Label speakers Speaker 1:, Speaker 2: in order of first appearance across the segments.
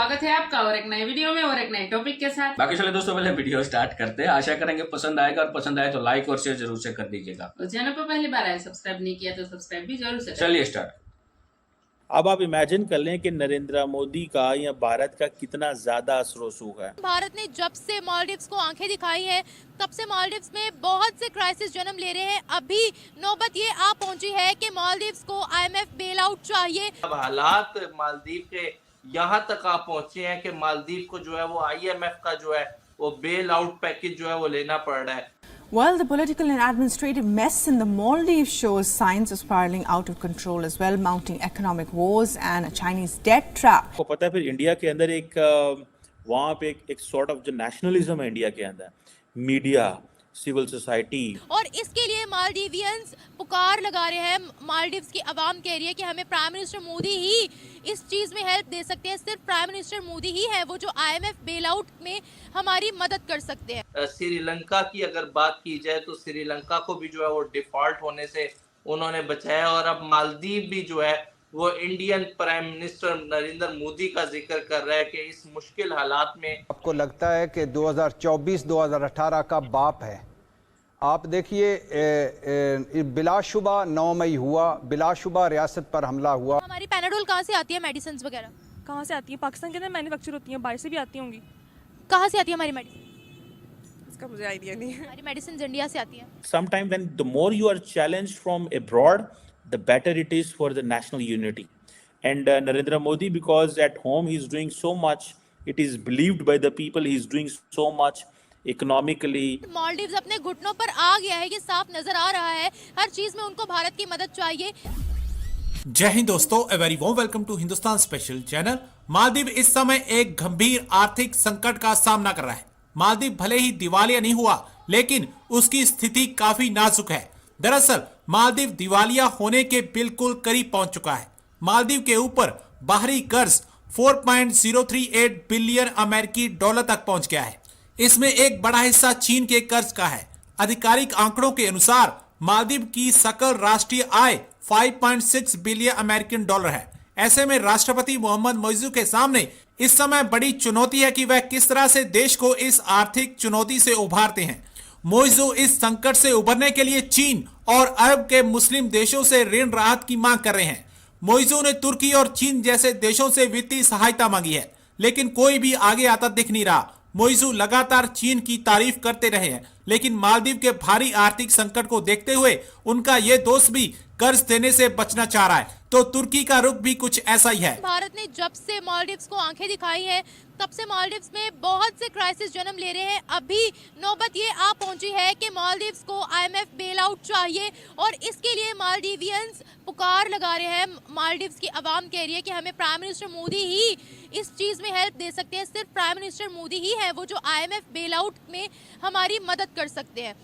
Speaker 1: स्वागत है आपका और एक नए वीडियो में और एक नए टॉपिक के साथ।
Speaker 2: बाकी चले दोस्तों, पहले वीडियो स्टार्ट करते हैं। आशा करेंगे पसंद आएगा, और पसंद आए तो लाइक और शेयर जरूर से कर दीजिएगा।
Speaker 1: और चैनल पर पहली बार आए, सब्सक्राइब नहीं किया तो सब्सक्राइब भी जरूर से करें।
Speaker 2: चलिए स्टार्ट।
Speaker 3: अब आप इमेजिन कर लें कि नरेंद्र मोदी का या भारत का कितना ज्यादा असर रसूख है।
Speaker 4: भारत ने जब से मालदीव्स को आंखें दिखाई है तब से मालदीव्स में बहुत से क्राइसिस जन्म ले रहे हैं। अभी नौबत ये आ पहुंची है कि मालदीव्स को आईएमएफ बेल आउट चाहिए।
Speaker 5: अब हालात मालदीव के यहाँ तक आ पहुंचे हैं कि मालदीव को जो है वो आईएमएफ का जो है वो बेल आउट पैकेज जो है वो लेना पड़ रहा है।
Speaker 6: Well, the political and administrative mess in the Maldives shows signs of spiraling out of control as well, mounting economic wars and a Chinese debt trap.
Speaker 3: आपको पता है फिर इंडिया के अंदर वहाँ पे एक सॉर्ट ऑफ जो नेशनलिज्म है इंडिया के अंदर, मीडिया, सिविल सोसाइटी,
Speaker 4: और इसके लिए मालदीवियंस पुकार लगा रहे हैं। मालदीव्स की आवाम कह रही है कि हमें प्राइम मिनिस्टर मोदी ही इस चीज में हेल्प दे सकते हैं। सिर्फ प्राइम मिनिस्टर मोदी ही है वो जो आईएमएफ बेल आउट में हमारी मदद कर सकते हैं।
Speaker 5: श्रीलंका की अगर बात की जाए तो श्रीलंका को भी जो है वो डिफॉल्ट होने से उन्होंने बचाया, और अब मालदीव भी जो है वो Indian prime minister Narendra Modi का जिक्र कर रहा है कि इस मुश्किल हालात में
Speaker 7: आपको लगता है कि 2024-2018 का बाप है। आप देखिए बिलाशुबा 9 मई हुआ, बिलाशुबा रियासत पर हमला हुआ।
Speaker 4: हमारी पैनाडोल कहाँ से आती है? मेडिसिन वगैरह
Speaker 8: कहाँ से आती है? पाकिस्तान के अंदर मैन्युफैक्चर होती है, बाहर से भी आती होंगी।
Speaker 4: कहाँ से आती है हमारी मेडिसिन?
Speaker 8: इसका मुझे आइडिया नहीं है।
Speaker 4: हमारी मेडिसिन इंडिया से आती है।
Speaker 3: sometime when the more you are challenged from abroad, the better it is for the national unity. And Narendra Modi, because at home he is doing so much, it is believed by the people, he is doing so much economically.
Speaker 4: Maldives अपने घुटनों पर आ गया है, ये साफ नजर आ रहा है। हर चीज में उनको भारत की मदद चाहिए।
Speaker 9: जय हिंद दोस्तों, a very warm welcome to Hindustan special channel. Maldives इस समय एक गंभीर आर्थिक संकट का सामना कर रहा है। मालदीव भले ही दिवालिया नहीं हुआ, लेकिन उसकी स्थिति काफी नाजुक है। दरअसल मालदीव दिवालिया होने के बिल्कुल करीब पहुंच चुका है। मालदीव के ऊपर बाहरी कर्ज 4.038 बिलियन अमेरिकी डॉलर तक पहुंच गया है। इसमें एक बड़ा हिस्सा चीन के कर्ज का है। आधिकारिक आंकड़ों के अनुसार मालदीव की सकल राष्ट्रीय आय 5.6 बिलियन अमेरिकन डॉलर है। ऐसे में राष्ट्रपति मोहम्मद मोइजू के सामने इस समय बड़ी चुनौती है कि वह किस तरह से देश को इस आर्थिक चुनौती से उभारते हैं। मोइजू इस संकट से उभरने के लिए चीन और अरब के मुस्लिम देशों से ऋण राहत की मांग कर रहे हैं। मोइजू ने तुर्की और चीन जैसे देशों से वित्तीय सहायता मांगी है, लेकिन कोई भी आगे आता दिख नहीं रहा। मोइजू लगातार चीन की तारीफ करते रहे हैं, लेकिन मालदीव के भारी आर्थिक संकट को देखते हुए उनका ये दोस्त भी कर्ज देने से बचना चाह रहा है। तो तुर्की का रुख भी कुछ ऐसा ही है।
Speaker 4: भारत ने जब से मालदीव्स को आंखें दिखाई है तब से मालदीव्स में बहुत से क्राइसिस जन्म ले रहे हैं। अभी नौबत ये आ पहुंची है कि मालदीव्स को आईएमएफ बेल आउट चाहिए, और इसके लिए मालदीवियंस पुकार लगा रहे हैं। मालदीव्स की आवाम कह रही है कि हमें प्राइम मिनिस्टर मोदी ही इस चीज में हेल्प दे सकते हैं। सिर्फ प्राइम मिनिस्टर मोदी ही है वो जो आईएमएफ बेल आउट में हमारी मदद कर सकते हैं।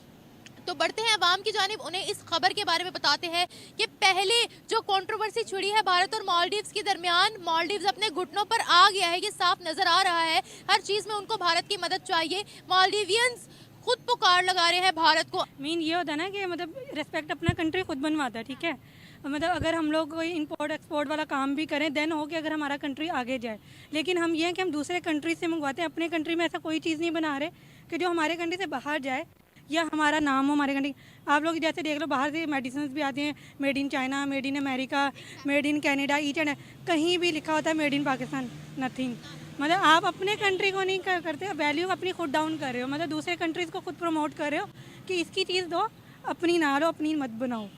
Speaker 4: तो बढ़ते हैं अवाम की जानिब, उन्हें इस खबर के बारे में बताते हैं कि पहले जो कंट्रोवर्सी छिड़ी है भारत और मालदीव्स के दरमियान, मालदीव्स अपने घुटनों पर आ गया है, ये साफ नजर आ रहा है। हर चीज में उनको भारत की मदद चाहिए। मालदीवियंस खुद पुकार लगा रहे हैं भारत को।
Speaker 8: मीन ये होता है ना कि मतलब रिस्पेक्ट अपना कंट्री खुद बनवाता है, ठीक है। मतलब अगर हम लोग कोई इंपोर्ट एक्सपोर्ट वाला काम भी करें देन हो कि अगर हमारा कंट्री आगे जाए, लेकिन हम ये हैं कि हम दूसरे कंट्री से मंगवाते हैं। अपने कंट्री में ऐसा कोई चीज़ नहीं बना रहे कि जो हमारे कंट्री से बाहर जाए या हमारा नाम हो हमारे कंट्री। आप लोग जैसे देख लो, बाहर से मेडिसिन भी आते हैं, made in China, made in America, made in Canada, each and कहीं भी लिखा होता है मेड इन पाकिस्तान, नथिंग। मतलब आप अपने कंट्री को नहीं करते, वैल्यू अपनी खुद डाउन कर रहे हो। मतलब दूसरे कंट्रीज़ को खुद प्रमोट कर रहे हो कि इसकी चीज़ दो, अपनी ना लो, अपनी मत बनाओ।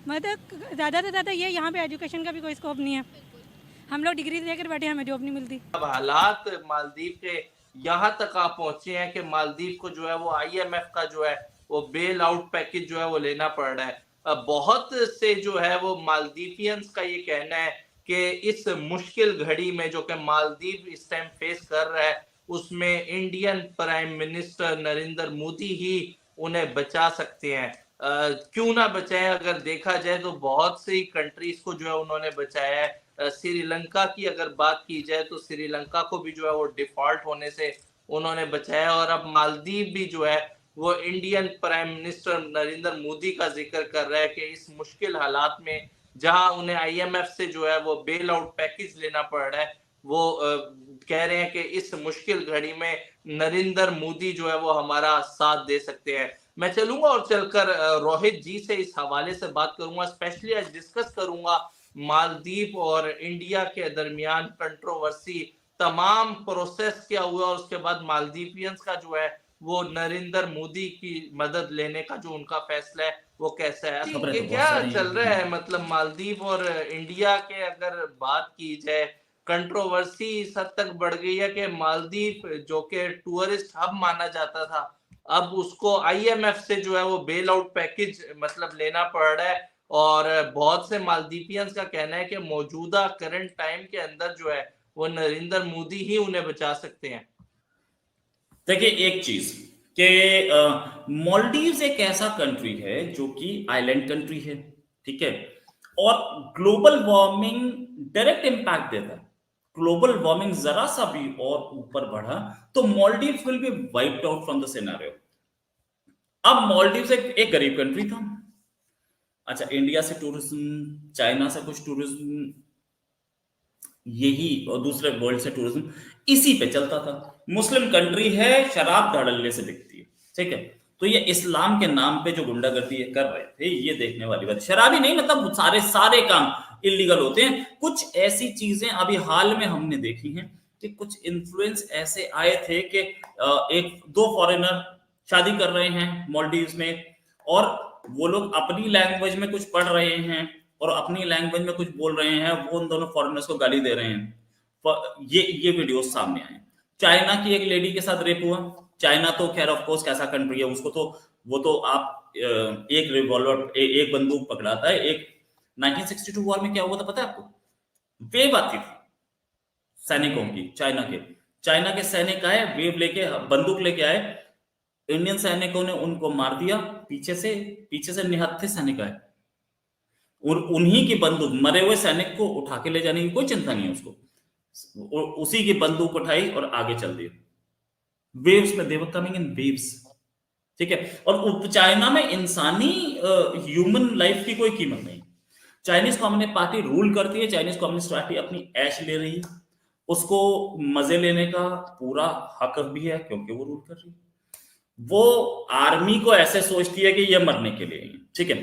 Speaker 8: मतलब ज़्यादा से ज़्यादा ये यहाँ पे एजुकेशन का भी कोई स्कोप नहीं है। हम लोग डिग्री लेकर बैठे, हमें जॉब नहीं मिलती।
Speaker 5: अब हालात मालदीव के यहाँ तक आ पहुंचे हैं कि मालदीव को जो है वो आईएमएफ का जो है वो बेल आउट पैकेज जो है वो लेना पड़ रहा है। बहुत से जो है वो मालदीवियंस का ये कहना है कि इस मुश्किल घड़ी में जो कि मालदीव इस टाइम फेस कर रहा है, उसमें Indian prime minister Narendra Modi ही उन्हें बचा सकते हैं। क्यों ना बचाए? अगर देखा जाए तो बहुत सी कंट्रीज को जो है उन्होंने बचाया है। श्रीलंका की अगर बात की जाए तो श्रीलंका को भी जो है वो डिफॉल्ट होने से उन्होंने बचाया, और अब मालदीव भी जो है वो Indian prime minister Narendra Modi का जिक्र कर रहा है कि इस मुश्किल हालात में जहां उन्हें आईएमएफ से जो है वो बेल आउट पैकेज लेना पड़ रहा है, वो कह रहे हैं कि इस मुश्किल घड़ी में नरेंद्र मोदी जो है वो हमारा साथ दे सकते हैं। मैं चलूंगा और चलकर रोहित जी से इस हवाले से बात करूंगा, स्पेशली आज डिस्कस करूंगा मालदीव और इंडिया के दरमियान कंट्रोवर्सी, तमाम प्रोसेस क्या हुआ और उसके बाद मालदीवियंस का जो है वो नरेंद्र मोदी की मदद लेने का जो उनका फैसला है वो कैसा है। असल ये क्या चल रहा है, मतलब मालदीव और इंडिया के अगर बात की जाए, कंट्रोवर्सी इस हद तक बढ़ गई है कि मालदीव जो कि टूरिस्ट हब माना जाता था, अब उसको आईएमएफ से जो है वो बेल आउट पैकेज मतलब लेना पड़ रहा है। और बहुत से मालदीवियंस का कहना है कि मौजूदा करंट टाइम के अंदर जो है वो नरेंद्र मोदी ही उन्हें बचा सकते हैं।
Speaker 10: देखिए एक चीज कि मालदीव्स एक ऐसा कंट्री है जो कि आइलैंड कंट्री है, ठीक है, और ग्लोबल वार्मिंग डायरेक्ट इंपैक्ट देता है। ग्लोबल वार्मिंग जरा सा भी और ऊपर बढ़ा तो Maldives will be wiped out from the scenario. अब मालदीव्स एक गरीब कंट्री था, अच्छा इंडिया से टूरिज्म, चाइना से कुछ टूरिज्म, यही और दूसरे वर्ल्ड से टूरिज्म इसी पे चलता था। मुस्लिम कंट्री है, शराब धड़ल्ले से बिकती है, ठीक है, तो ये इस्लाम के नाम पे जो गुंडागर्दी कर रहे थे ये देखने वाली बात। शराबी नहीं, मतलब सारे काम इलीगल होते हैं। कुछ ऐसी चीजें अभी हाल में हमने देखी हैं कि कुछ इन्फ्लुएंस ऐसे आए थे कि एक दो फॉरेनर शादी कर रहे हैं मालदीव्स में और वो लोग अपनी लैंग्वेज में कुछ पढ़ रहे हैं और अपनी लैंग्वेज में कुछ बोल रहे हैं, वो उन दोनों फॉरेनर्स को गाली दे रहे हैं। ये वीडियोस सामने आए। चाइना की एक लेडी के साथ रेप हुआ। चाइना तो खैर ऑफ कोर्स कैसा कंट्री है, उसको तो वो तो आप एक रिवॉल्वर एक बंदूक पकड़ाता है। एक 1962 वॉर में क्या हुआ था पता है आपको? वेव आती थी सैनिकों की, चाइना के सैनिक आए, वेव लेके बंदूक लेके आए, इंडियन सैनिकों ने उनको मार दिया, पीछे से निहत्थे सैनिक आए और उन्हीं की बंदूक, मरे हुए सैनिक को उठा के ले जाने की कोई चिंता नहीं है उसको, उसी की बंदूक उठाई और आगे चल दिए। वेव्स में, दे वर कमिंग इन वेव्स, ठीक है। और चाइना में इंसानी ह्यूमन लाइफ की कोई कीमत नहीं। चाइनीज कम्युनिस्ट पार्टी रूल करती है, चाइनीज कम्युनिस्ट पार्टी अपनी ऐश ले रही है, उसको मजे लेने का पूरा हक भी है क्योंकि वो रूल कर रही है। वो आर्मी को ऐसे सोचती है कि ये मरने के लिए है, ठीक है।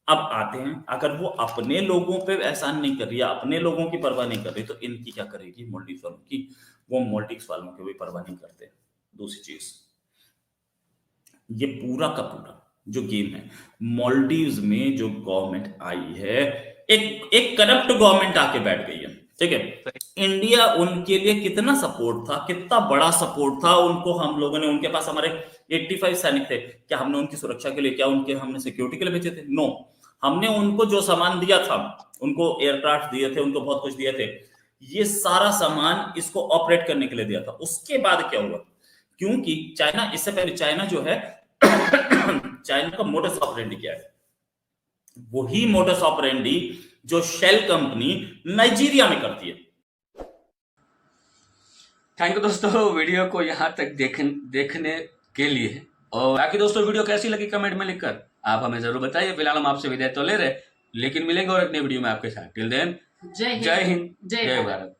Speaker 10: अब आते हैं, अगर वो अपने लोगों पे एहसान नहीं कर रही है, अपने लोगों की परवाह नहीं कर रही, तो इनकी क्या करेगी मालदीव्स वालों की? वो मालदीव्स वालों की भी परवाह नहीं करते। दूसरी चीज, ये पूरा का पूरा जो गेम है, मालदीव्स में जो गवर्नमेंट आई है, एक करप्ट गवर्नमेंट आके बैठ गई है, ठीक है। इंडिया उनके लिए कितना सपोर्ट था, कितना बड़ा सपोर्ट था उनको। हम लोगों ने, उनके पास हमारे 85 सैनिक थे, क्या हमने उनकी सुरक्षा के लिए, क्या हमने सिक्योरिटी के लिए भेजे थे? नो, हमने उनको जो सामान दिया था, उनको एयरक्राफ्ट दिए थे, उनको बहुत कुछ दिए थे, ये सारा सामान इसको ऑपरेट करने के लिए दिया था। उसके बाद क्या हुआ? क्योंकि चाइना, इससे पहले चाइना जो है चाइना का मोडस ऑपरेंडी क्या है? वही मोडस ऑपरेंडी जो शेल कंपनी नाइजीरिया में करती है।
Speaker 2: थैंक यू दोस्तों वीडियो को यहाँ तक देखने के लिए। और बाकी दोस्तों वीडियो कैसी लगी कमेंट में लिखकर आप हमें जरूर बताइए। फिलहाल हम आपसे विदाई तो ले रहे, लेकिन मिलेंगे और एक नई वीडियो में आपके साथ। टिल देन, जय हिंद, जय भारत।